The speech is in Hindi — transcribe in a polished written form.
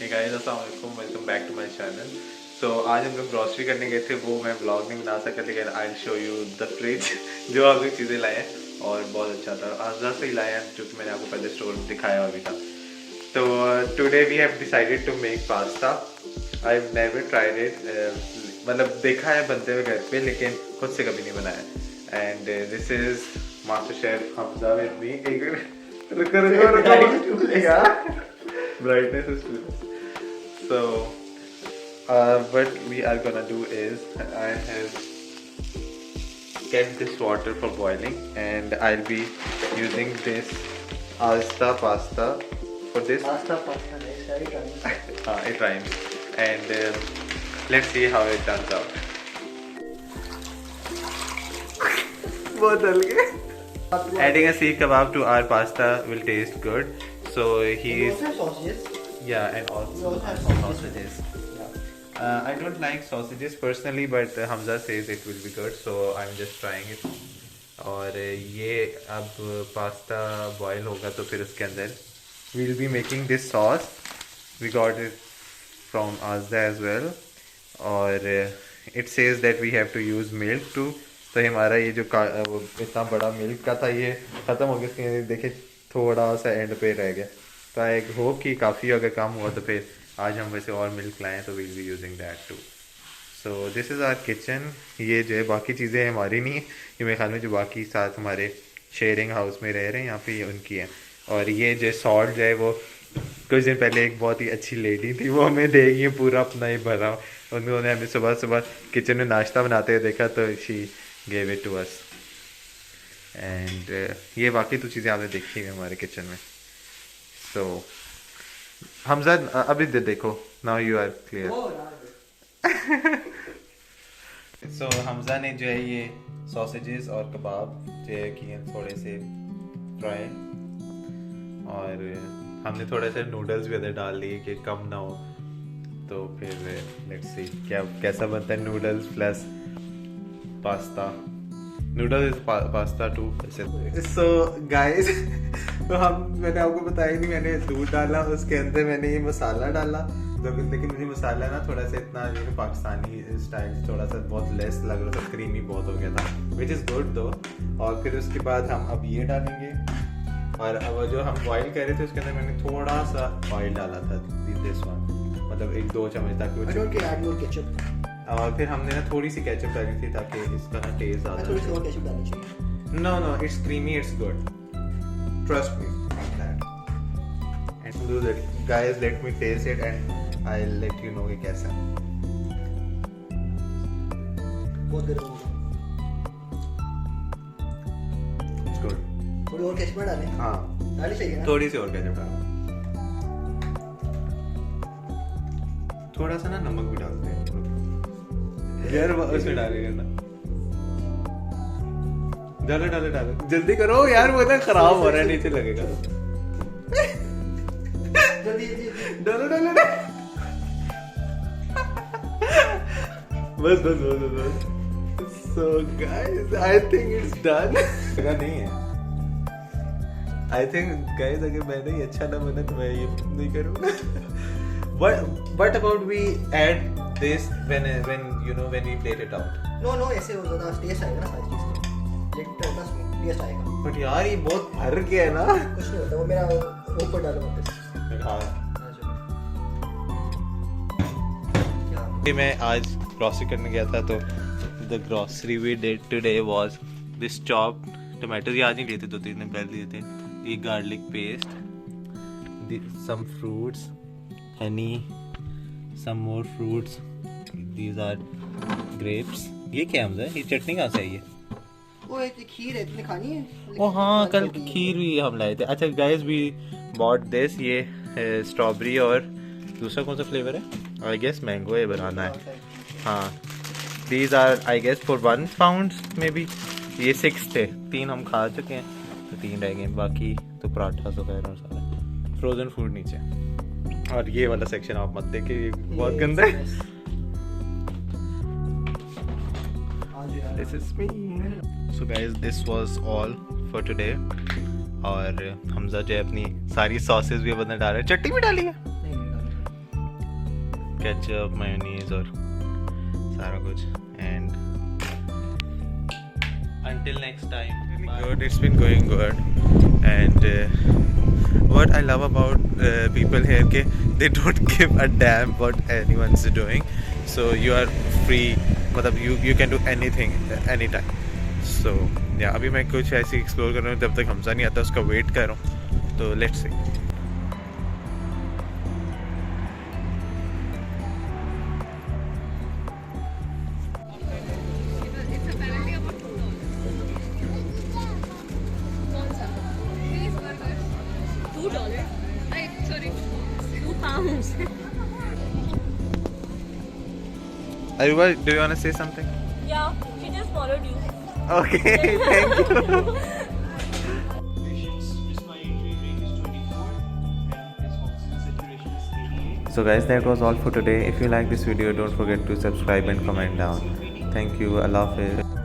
गाइस अस्सलाम वालेकुम, welcome back to my channel. So आज हम लोग ग्रॉसरी करने गए थे, वो मैं ब्लॉग नहीं बना सका, लेकिन I will show you the fridge जो आप लोग चीज़ें लाए हैं और बहुत अच्छा था। आज़ा से ही लाए हैं जो कि मैंने आपको पहले स्टोर में दिखाया भी था। तो today we have decided to make pasta. I have never tried it, मतलब देखा है बनते हुए घर पे, लेकिन खुद से कभी नहीं बनाया। And this is master chef Hamza with me. Brightness is too less. So, what we are gonna do is I have kept this water for boiling, and I'll be using this Asta pasta for this. Pasta, it rhymes. It rhymes, and let's see how it turns out. बहुत हल्के. Adding a seekh kebab to our pasta will taste good. So he You is. also have sausages. Yeah, and You also also have sausages. Yeah. I don't like sausages personally, but Hamza says it will be good, so I'm just trying it. और ये अब पास्ता बॉयल होगा तो फिर उसके अंदर we'll be making this sauce. We got it from Azda as well. और it says that we have to use milk too. तो हमारा ये जो वो इतना बड़ा मिल्क का था ये ख़त्म हो गया, इसके देखे थोड़ा सा एंड पे रह गया। तो आई होप कि काफ़ी अगर कम हुआ तो फिर आज हम वैसे और मिल्क लाएँ तो we'll be using that too. So this is our kitchen. ये जो है बाकी चीज़ें हमारी नहीं है, ये मेरे ख्याल में जो बाकी साथ हमारे शेयरिंग हाउस में रह रहे हैं यहाँ पे ये उनकी है। और ये जो सॉल्ट जो है वो कुछ दिन पहले एक बहुत ही अच्छी लेडी थी, वो हमें देगी पूरा अपना ही भरा। उन्होंने हमें सुबह सुबह किचन में नाश्ता बनाते हुए देखा तो she gave it to us. And ये बाकी तो चीज़ें आपने देखी है हमारे किचन में। सो हमजा अभी देखो, now you are clear. Oh, yeah. So Hamza ने जो है ये सॉसेजेस और कबाब जो है किए थोड़े से फ्राई, और हमने थोड़े से नूडल्स भी अंदर डाल लिए कि कम ना हो। तो फिर लेट्स सी क्या कैसा बनता है noodles plus pasta. Noodles pasta too. So guys तो मैंने आपको बताया नहीं, मैंने दूध डाला, उसके अंदर मैंने ये मसाला डाला, लेकिन मुझे मसाला ना थोड़ा सा इतना पाकिस्तानी स्टाइल थोड़ा सा बहुत लेस लग रहा था, क्रीमी बहुत हो गया था, विच इज़ गुड दो। और फिर उसके बाद हम अब ये डालेंगे, और अब जो हम बॉईल कर रहे थे उसके अंदर मैंने थोड़ा सा ऑयल डाला था, दिस वन, मतलब 1-2 चम्मच ताकि I don't care, add more ketchup. और फिर हमने ना थोड़ी सी केचप डाली थी ताकि इसका ना टेस्ट मैं आता थोड़ी सी और ketchup डालनी चाहिए. No, it's creamy, it's good. Trust me on that. And do that, guys. Let me taste it and I'll let you know कि कैसा है. बहुत गर्म हो गया. It's good. थोड़ी और ketchup डालें. हाँ. डालनी चाहिए ना. थोड़ी सी और केचप डालो. थोड़ा सा ना नमक भी डालते हैं. यार उसमें डालेगा ना. डालो जल्दी करो यार, वो ना खराब हो रहा है, नीचे लगेगा. जल्दी. डालो बस. So guys, I think it's done. लगा नहीं है. I think guys अगर मैंने ये अच्छा ना बना तो मैं ये नहीं करूँगा. What about we add this when we plate it out? No, ऐसे हो ज़्यादा टेस्ट आएगा ना सारी चीज़ का. लेकिन trust me, टेस्ट आएगा. But यार ये बहुत भर गया है ना. कुछ नहीं होता, वो मेरा ऊपर डालो वापस. हाँ. क्या? मैं आज ग्रॉसरी करने गया था, तो the grocery we did today was this chopped tomatoes. ये आज नहीं लिए थे, 2-3 दिन पहले लिए थे. ये garlic paste, some fruits, honey, some more fruits, these are grapes. ये क्या है? ये चटनी कहाँ से आई है? वो एक खीर है, तुमने खानी है? ओ हाँ, कल खीर भी हम लाए थे. अच्छा गाइस, वी बॉट दिस. ये स्ट्रॉबेरी और दूसरा कौन सा फ्लेवर है? आई गेस मैंगो है, बनाना है. हाँ, these are I guess for 1 pound maybe. ये 6 थे, 3 हम खा चुके हैं तो 3 रह गए. बाकी तो पराठा वगैरह और सारा फ्रोजन फूड नीचे. और ये वाला सेक्शन आप मत देखिए, बहुत गंदा है. This is me. So guys, this was all for today. और हमजा जो है अपनी सारी सॉसेस भी अंदर डाल रहे हैं. चटनी भी डाली है. नहीं डालो. केचप मायोनीज और सारा कुछ and until next time. Really good. It's been going good, and what I love about people here, ke they don't give a damn what anyone's doing. So you are free. मतलब you can do anything anytime. So yeah, अभी मैं कुछ ऐसी एक्सप्लोर कर रहा हूँ जब तक हमजा नहीं आता उसका वेट कर रहा हूँ. तो let's see. Aruba, do you want to say something? Yeah, she just followed you. Okay, thank you. Patient's respiratory rate is 24 and his oxygen saturation is 88. So guys, that was all for today. If you like this video, don't forget to subscribe and comment down. Thank you. Allah Hafiz.